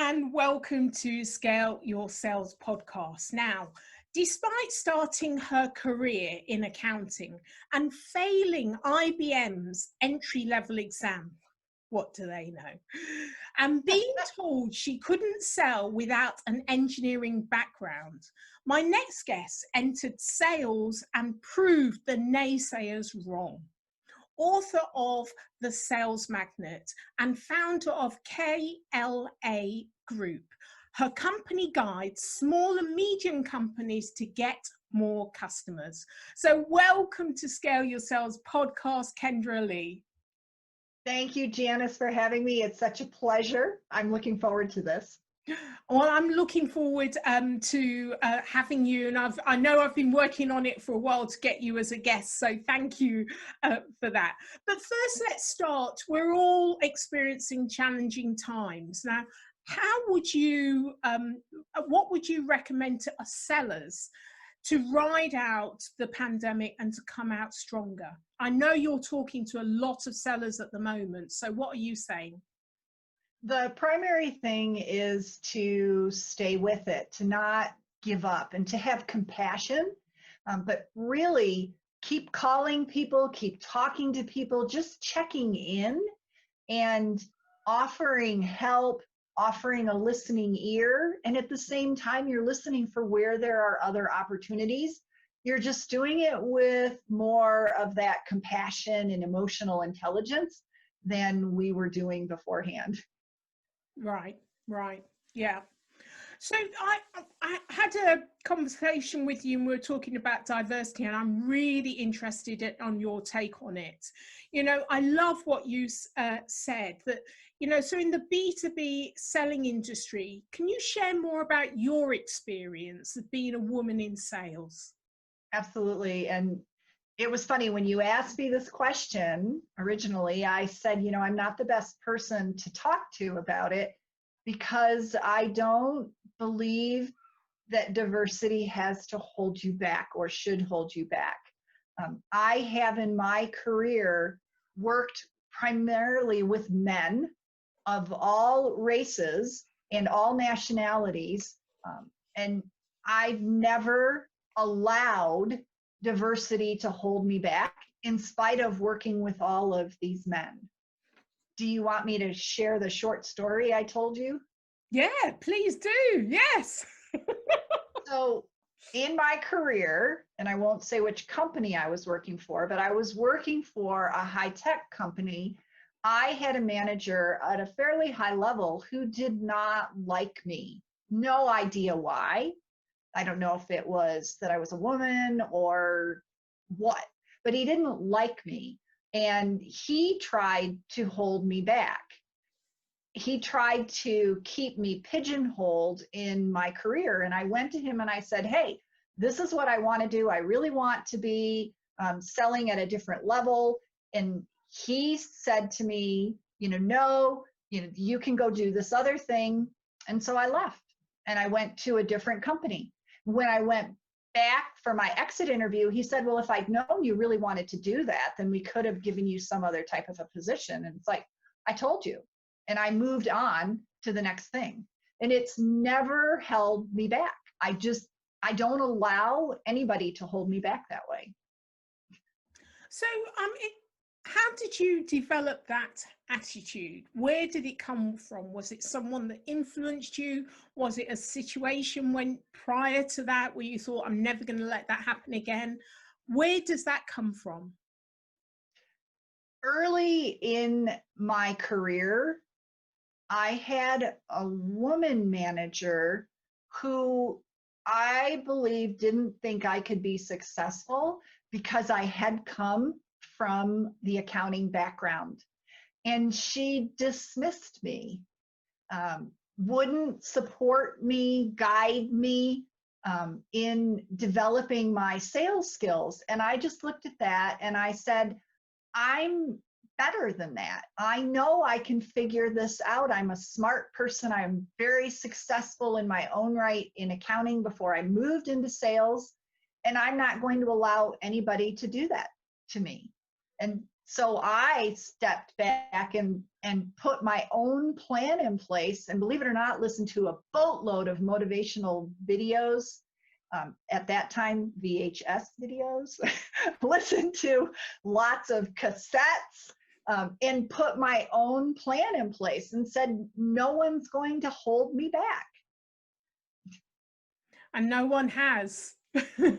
and welcome to Scale Your Sales podcast. Now, despite starting her career in accounting and failing IBM's entry-level exam, what do they know? And being told she couldn't sell without an engineering background, my next guest entered sales and proved the naysayers wrong. Author of The Sales Magnet and founder of KLA Group. Her company guides small and medium companies to get more customers. So welcome to Scale Your Sales podcast, Kendra Lee. Thank you, Janice, for having me. It's such a pleasure. I'm looking forward to this. Well, I'm looking forward to having you, and I know I've been working on it for a while to get you as a guest, so thank you for that. But first, let's start. We're all experiencing challenging times. Now, how would you, what would you recommend to us sellers to ride out the pandemic and to come out stronger? I know you're talking to a lot of sellers at the moment, so what are you saying? The primary thing is to stay with it, to not give up, and to have compassion, but really keep calling people, keep talking to people, just checking in and offering help, offering a listening ear. And at the same time, you're listening for where there are other opportunities. You're just doing it with more of that compassion and emotional intelligence than we were doing beforehand. Right. Yeah. So I had a conversation with you and we were talking about diversity, and I'm really interested on your take on it. You know, I love what you said that, you know, so in the B2B selling industry, can you share more about your experience of being a woman in sales? Absolutely. And it was funny when you asked me this question originally, I said, you know, I'm not the best person to talk to about it because I don't believe that diversity has to hold you back or should hold you back. I have in my career worked primarily with men of all races and all nationalities, and I've never allowed diversity to hold me back in spite of working with all of these men. Do you want me to share the short story I told you? Yeah, please do. Yes. So in my career, and I won't say which company I was working for, but I was working for a high-tech company. I had a manager at a fairly high level who did not like me. No idea why. I don't know if it was that I was a woman or what, but he didn't like me. And he tried to hold me back. He tried to keep me pigeonholed in my career. And I went to him and I said, hey, this is what I want to do. I really want to be selling at a different level. And he said to me, no, you can go do this other thing. And so I left and I went to a different company. When I went back for my exit interview, he said, well, if I'd known you really wanted to do that, then we could have given you some other type of a position. And it's like, I told you. And I moved on to the next thing. And it's never held me back. I don't allow anybody to hold me back that way. So, how did you develop that attitude? Where did it come from? Was it someone that influenced you? Was it a situation prior to that where you thought, I'm never going to let that happen again? Where does that come from? Early in my career, I had a woman manager who I believe didn't think I could be successful because I had come from the accounting background. And she dismissed me, wouldn't support me, guide me in developing my sales skills. And I just looked at that and I said, I'm better than that. I know I can figure this out. I'm a smart person. I'm very successful in my own right in accounting before I moved into sales. And I'm not going to allow anybody to do that to me. And So I stepped back and put my own plan in place. And believe it or not, listened to a boatload of motivational videos. At that time, VHS videos. Listened to lots of cassettes, and put my own plan in place and said, no one's going to hold me back. And no one has. No.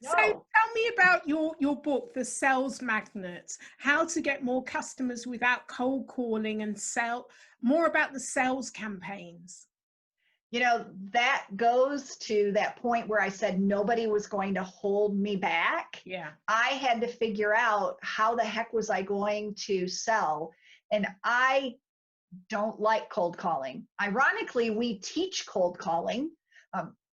So tell me about your book, The Sales Magnet, how to get more customers without cold calling, and more about the sales campaigns. That goes to that point where I said nobody was going to hold me back. Yeah. I had to figure out how the heck was I going to sell. And I don't like cold calling. Ironically, we teach cold calling.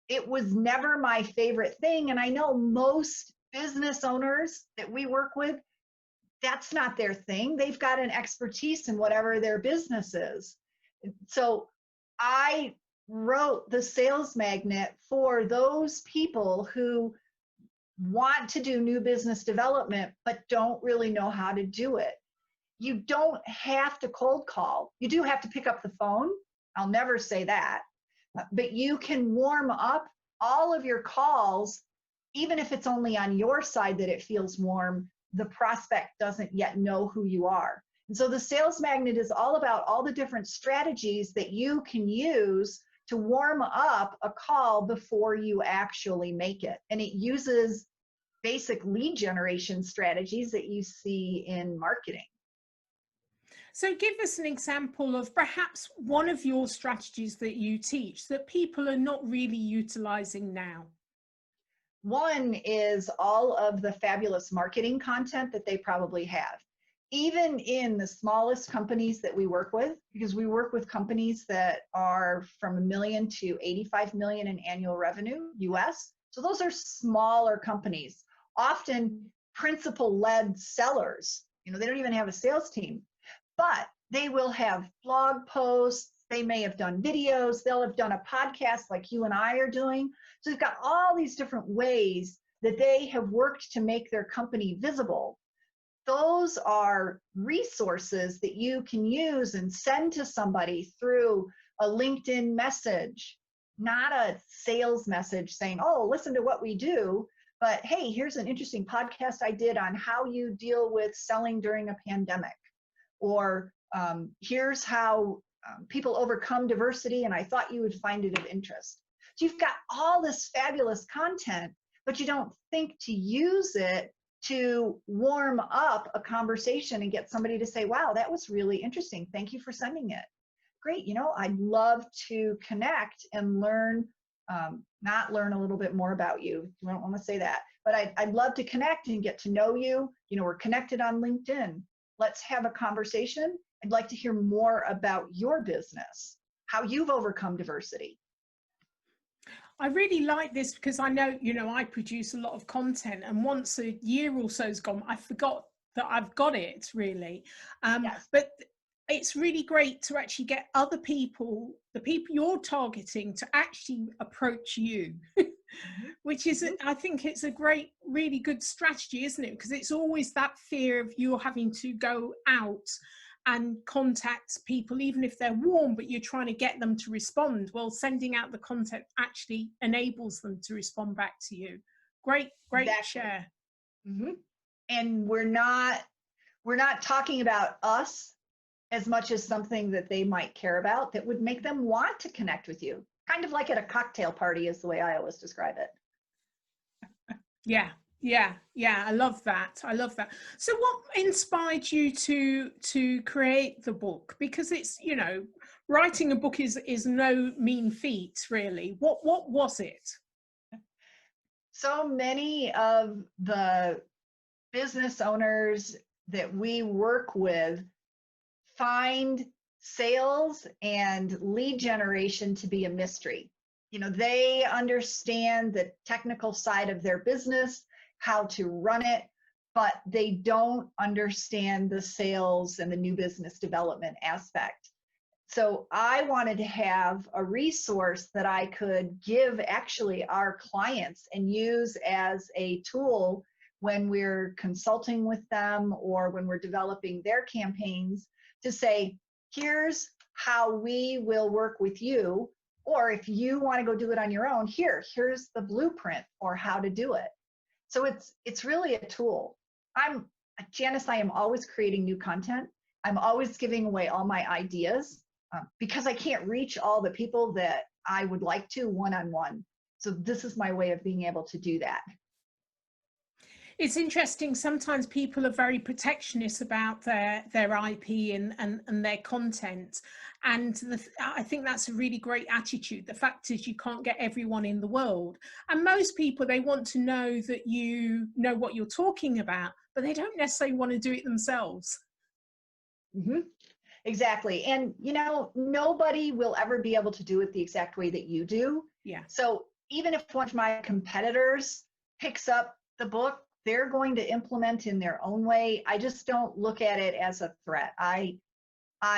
It was never my favorite thing. And I know most business owners that we work with, that's not their thing. They've got an expertise in whatever their business is. So I wrote the Sales Magnet for those people who want to do new business development, but don't really know how to do it. You don't have to cold call. You do have to pick up the phone. I'll never say that. But you can warm up all of your calls, even if it's only on your side that it feels warm. The prospect doesn't yet know who you are. And so the Sales Magnet is all about all the different strategies that you can use to warm up a call before you actually make it. And it uses basic lead generation strategies that you see in marketing. So give us an example of perhaps one of your strategies that you teach that people are not really utilizing now. One is all of the fabulous marketing content that they probably have. Even in the smallest companies that we work with, because we work with companies that are from $1 million to 85 million in annual revenue, US. So those are smaller companies, often principal-led sellers. They don't even have a sales team. But they will have blog posts, they may have done videos, they'll have done a podcast like you and I are doing. So they've got all these different ways that they have worked to make their company visible. Those are resources that you can use and send to somebody through a LinkedIn message, not a sales message saying, oh, listen to what we do, but hey, here's an interesting podcast I did on how you deal with selling during a pandemic. Or here's how people overcome diversity, and I thought you would find it of interest. So you've got all this fabulous content, but you don't think to use it to warm up a conversation and get somebody to say, wow, that was really interesting. Thank you for sending it. Great. I'd love to connect and learn, not learn a little bit more about you. I don't want to say that, but I'd love to connect and get to know you. We're connected on LinkedIn. Let's have a conversation. I'd like to hear more about your business, how you've overcome diversity. I really like this because I know, I produce a lot of content, and once a year or so's gone, I forgot that I've got it really. Yes. But it's really great to actually get other people, the people you're targeting, to actually approach you. Which is, I think it's a great, really good strategy, isn't it? Because it's always that fear of you having to go out and contact people, even if they're warm, but you're trying to get them to respond. Well, sending out the content actually enables them to respond back to you. Great Exactly. share. Mm-hmm. And we're not talking about us as much as something that they might care about that would make them want to connect with you. Kind of like at a cocktail party is the way I always describe it. Yeah. I love that. So what inspired you to create the book? Because it's, writing a book is no mean feat, really. What was it? So many of the business owners that we work with find sales and lead generation to be a mystery. They understand the technical side of their business, how to run it, but they don't understand the sales and the new business development aspect. So I wanted to have a resource that I could give actually our clients and use as a tool when we're consulting with them or when we're developing their campaigns to say, here's how we will work with you. Or if you want to go do it on your own, here's the blueprint for how to do it. So it's really a tool. Janice, I am always creating new content. I'm always giving away all my ideas because I can't reach all the people that I would like to one-on-one. So this is my way of being able to do that. It's interesting. Sometimes people are very protectionist about their IP and their content. And I think that's a really great attitude. The fact is you can't get everyone in the world. And most people, they want to know that you know what you're talking about, but they don't necessarily want to do it themselves. Mm-hmm. Exactly. And, you know, nobody will ever be able to do it the exact way that you do. Yeah. So even if one of my competitors picks up the book, they're going to implement in their own way. I just don't look at it as a threat. I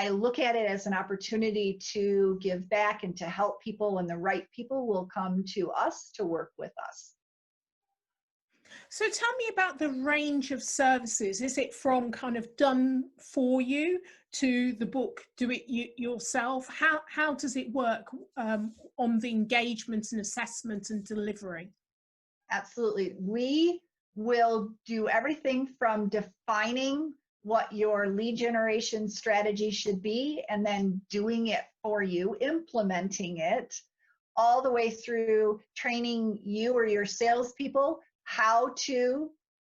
look at it as an opportunity to give back and to help people, and the right people will come to us to work with us. So tell me about the range of services. Is it from kind of done for you to the book, do it yourself? How does it work on the engagement and assessment and delivery? Absolutely. We will do everything from defining what your lead generation strategy should be and then doing it for you, implementing it, all the way through training you or your salespeople how to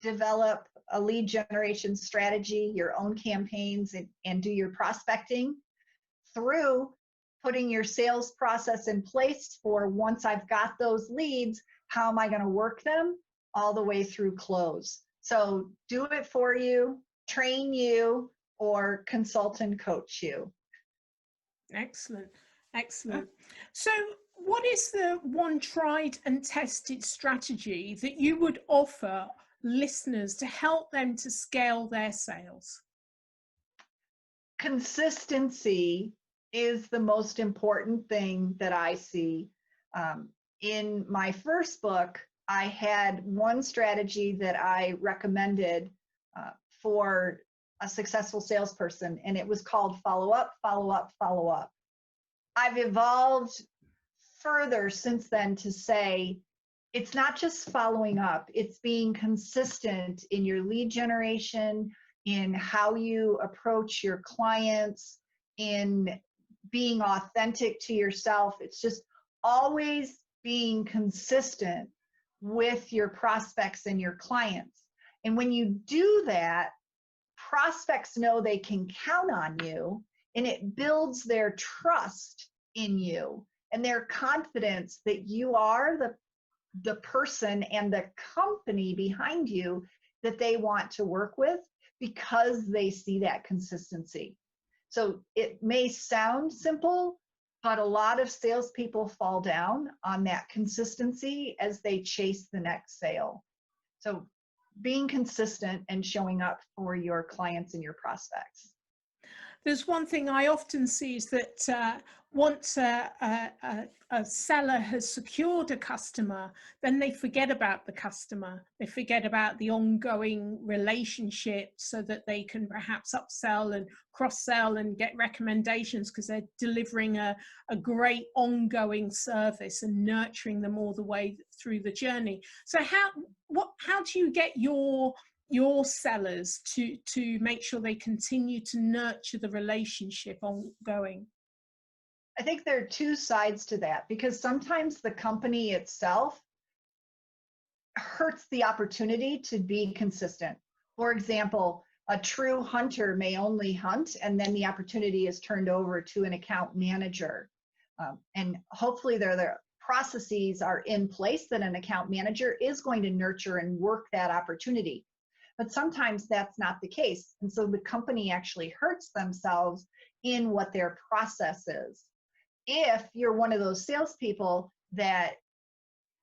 develop a lead generation strategy, your own campaigns, and do your prospecting, through putting your sales process in place for once I've got those leads, how am I going to work them, all the way through close. So do it for you, train you, or consult and coach you. Excellent. Excellent. So what is the one tried and tested strategy that you would offer listeners to help them to scale their sales? Consistency is the most important thing that I see. In my first book, I had one strategy that I recommended for a successful salesperson, and it was called follow up, follow up, follow up. I've evolved further since then to say it's not just following up, it's being consistent in your lead generation, in how you approach your clients, in being authentic to yourself. It's just always being consistent with your prospects and your clients. And when you do that, prospects know they can count on you, and it builds their trust in you and their confidence that you are the person and the company behind you that they want to work with, because they see that consistency. So it may sound simple, but a lot of salespeople fall down on that consistency as they chase the next sale. So being consistent and showing up for your clients and your prospects. There's one thing I often see is that once a seller has secured a customer, then they forget about the customer. They forget about the ongoing relationship, so that they can perhaps upsell and cross-sell and get recommendations, because they're delivering a great ongoing service and nurturing them all the way through the journey. So how do you get your sellers to make sure they continue to nurture the relationship ongoing? I think there are two sides to that, because sometimes the company itself hurts the opportunity to be consistent. For example, a true hunter may only hunt, and then the opportunity is turned over to an account manager. And hopefully the processes are in place that an account manager is going to nurture and work that opportunity. But sometimes that's not the case. And so the company actually hurts themselves in what their process is. If you're one of those salespeople that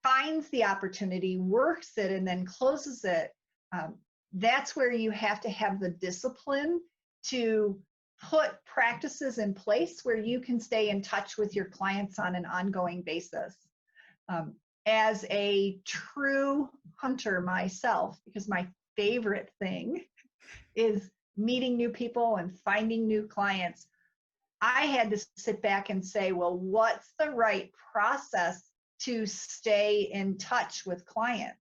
finds the opportunity, works it, and then closes it, that's where you have to have the discipline to put practices in place where you can stay in touch with your clients on an ongoing basis. as a true hunter myself, because my favorite thing is meeting new people and finding new clients, I had to sit back and say, well, what's the right process to stay in touch with clients?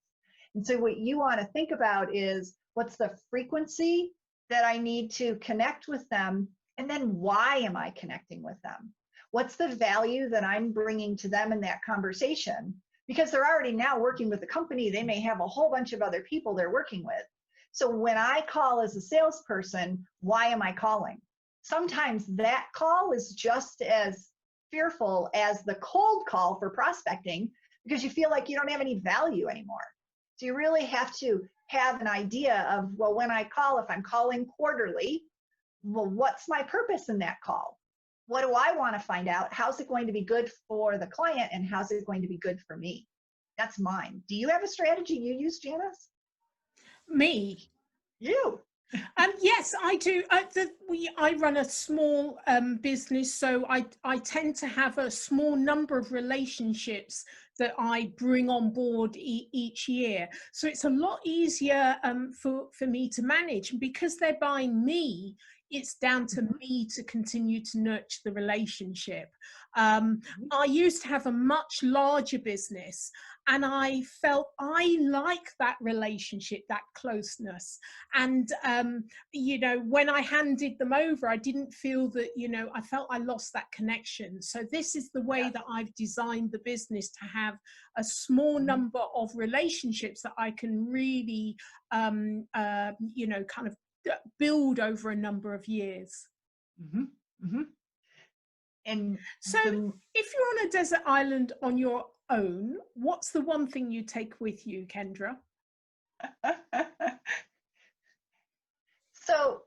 And so what you want to think about is, what's the frequency that I need to connect with them? And then why am I connecting with them? What's the value that I'm bringing to them in that conversation? Because they're already now working with the company. They may have a whole bunch of other people they're working with. So when I call as a salesperson, why am I calling? Sometimes that call is just as fearful as the cold call for prospecting, because you feel like you don't have any value anymore. So you really have to have an idea of, well, when I call, if I'm calling quarterly, well, what's my purpose in that call? What do I want to find out? How's it going to be good for the client, and how's it going to be good for me? That's mine. Do you have a strategy you use, Janice? Me? You? Yes, I do. I run a small business, so I tend to have a small number of relationships that I bring on board each year. So it's a lot easier for me to manage. And because they're buying me, it's down to me to continue to nurture the relationship. I used to have a much larger business, and I felt I like that relationship, that closeness. And, when I handed them over, I didn't feel that, I felt I lost that connection. So this is the way that I've designed the business, to have a small number of relationships that I can really, kind of build over a number of years. And so if you're on a desert island on your own, what's the one thing you take with you, Kendra? So,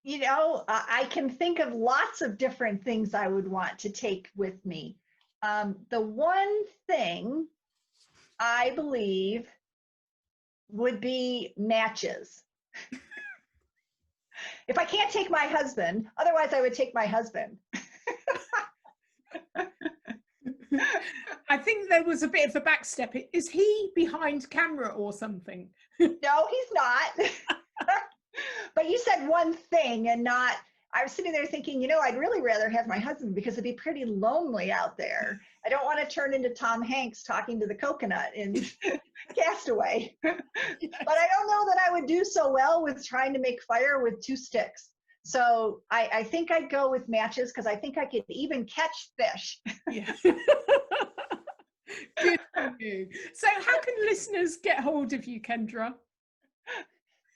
I can think of lots of different things I would want to take with me. The one thing I believe would be matches. If I can't take my husband, otherwise I would take my husband. I think there was a bit of a backstep. Is he behind camera or something? No, he's not. But you said one thing and not, I was sitting there thinking, I'd really rather have my husband, because it'd be pretty lonely out there. I don't want to turn into Tom Hanks talking to the coconut in Castaway. But I don't know that I would do so well with trying to make fire with 2 sticks. So I think I'd go with matches, because I think I could even catch fish. Yeah. Good for you. So how can listeners get hold of you, Kendra?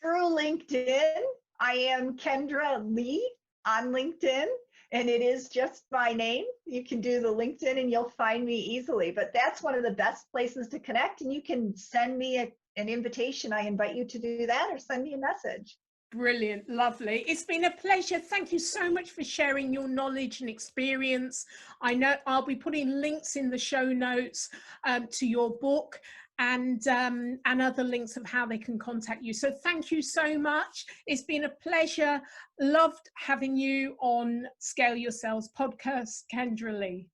Through LinkedIn. I am Kendra Lee on LinkedIn, and it is just my name. You can do the LinkedIn and you'll find me easily, but that's one of the best places to connect. And you can send me an invitation. I invite you to do that, or send me a message. Brilliant. Lovely. It's been a pleasure. Thank you so much for sharing your knowledge and experience. I know I'll be putting links in the show notes to your book, and other links of how they can contact you. So thank you so much. It's been a pleasure. Loved having you on Scale Your Sales podcast, Kendra Lee.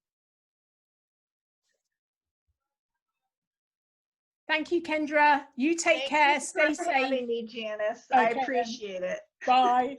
Thank you, Kendra. You take care. Stay safe. Thank you for having me, Janice. Okay. I appreciate it. Bye.